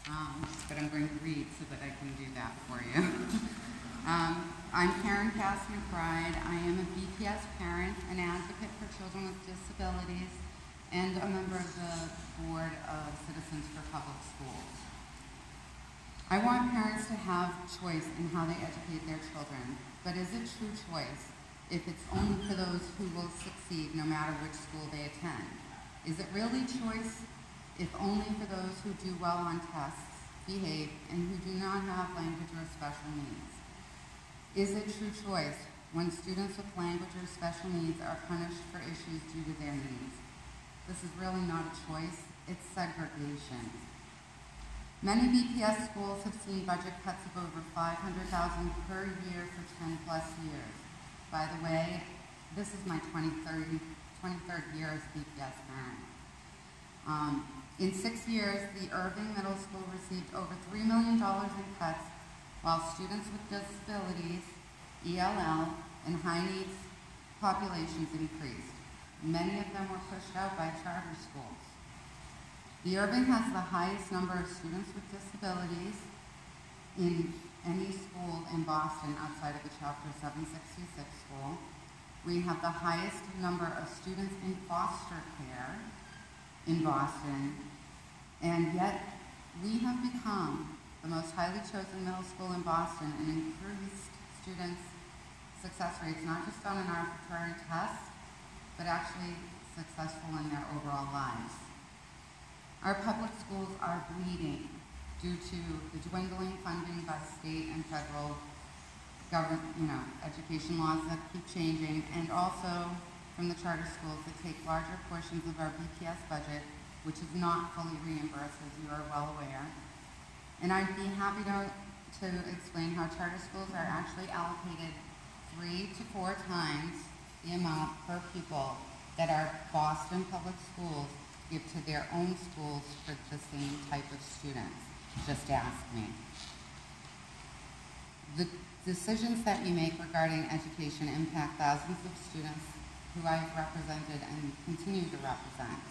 but I'm going to read so that I can do that for you. I'm Kast-McBride. I am a BPS parent, an advocate for children with disabilities, and a member of the Board of Citizens for Public Schools. I want parents to have choice in how they educate their children, but is it true choice if it's only for those who will succeed no matter which school they attend? Is it really choice if only for those who do well on tests, behave, and who do not have language or special needs? Is it true choice when students with language or special needs are punished for issues due to their needs? This is really not a choice, it's segregation. Many BPS schools have seen budget cuts of over $500,000 per year for 10 plus years. By the way, this is my 23rd year as a BPS parent. In 6 years, the Irving Middle School received over $3 million in cuts, while students with disabilities, ELL, and high needs populations increased. Many of them were pushed out by charter schools. The Irving has the highest number of students with disabilities in any school in Boston outside of the Chapter 766 school. We have the highest number of students in foster care in Boston, and yet we have become the most highly chosen middle school in Boston and increased students' success rates, not just on an arbitrary test, but actually successful in their overall lives. Our public schools are bleeding due to the dwindling funding by state and federal government, education laws that keep changing, and also from the charter schools that take larger portions of our BPS budget, which is not fully reimbursed, as you are well aware. And I'd be happy to explain how charter schools are actually allocated 3 to 4 times the amount per pupil that our Boston public schools give to their own schools for the same type of students. Just ask me. The decisions that you make regarding education impact thousands of students who I've represented and continue to represent.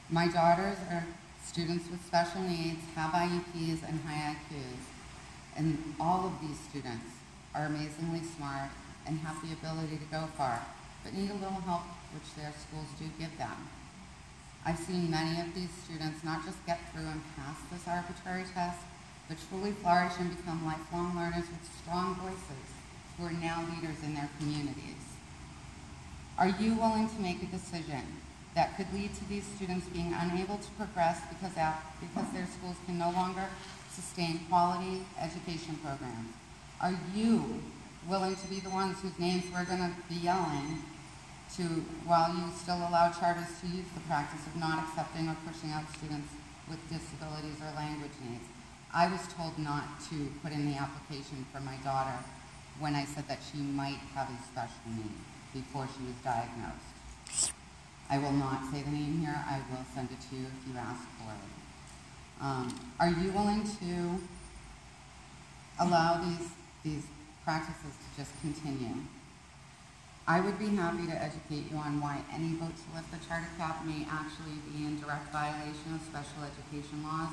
My daughters are students with special needs, have IEPs and high IQs, and all of these students are amazingly smart and have the ability to go far, but need a little help, which their schools do give them. I've seen many of these students not just get through and pass this arbitrary test, but truly flourish and become lifelong learners with strong voices who are now leaders in their communities. Are you willing to make a decision that could lead to these students being unable to progress because their schools can no longer sustain quality education programs? Are you willing to be the ones whose names we're going to be yelling to while you still allow charters to use the practice of not accepting or pushing out students with disabilities or language needs? I was told not to put in the application for my daughter when I said that she might have a special need before she was diagnosed. I will not say the name here. I will send it to you if you ask for it. Are you willing to allow these practices to just continue? I would be happy to educate you on why any vote to lift the charter cap may actually be in direct violation of special education laws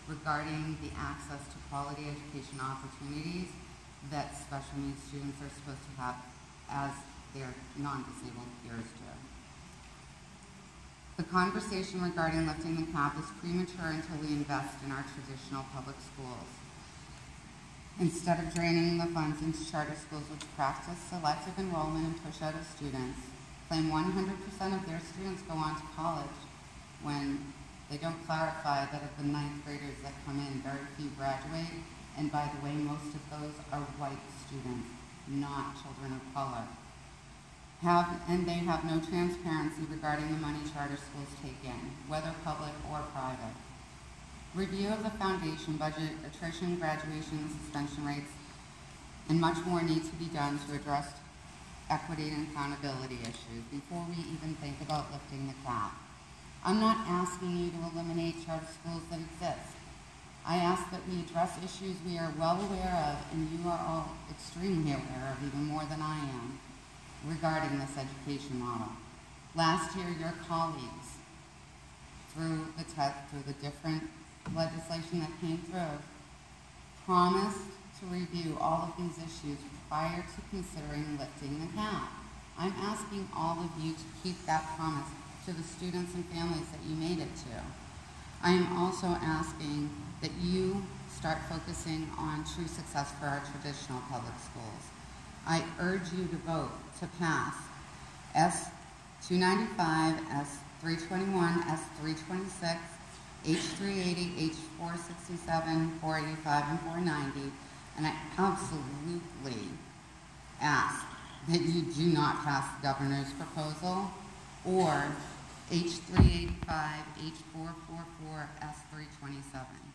regarding the access to quality education opportunities that special needs students are supposed to have as their non-disabled peers do. The conversation regarding lifting the cap is premature until we invest in our traditional public schools. Instead of draining the funds into charter schools which practice selective enrollment and push out of students, claim 100% of their students go on to college when they don't clarify that of the 9th graders that come in, very few graduate, and by the way, most of those are white students, not children of color. And they have no transparency regarding the money charter schools take in, whether public or private. Review of the foundation budget, attrition, graduation, suspension rates, and much more needs to be done to address equity and accountability issues before we even think about lifting the cap. I'm not asking you to eliminate charter schools that exist. I ask that we address issues we are well aware of, and you are all extremely aware of, even more than I am, regarding this education model. Last year, your colleagues, through the different legislation that came through promised to review all of these issues prior to considering lifting the cap. I'm asking all of you to keep that promise to the students and families that you made it to. I am also asking that you start focusing on true success for our traditional public schools. I urge you to vote to pass S295, S321, S326, H380, H467, 485, and 490, and I absolutely ask that you do not pass the governor's proposal or H385, H444, S327.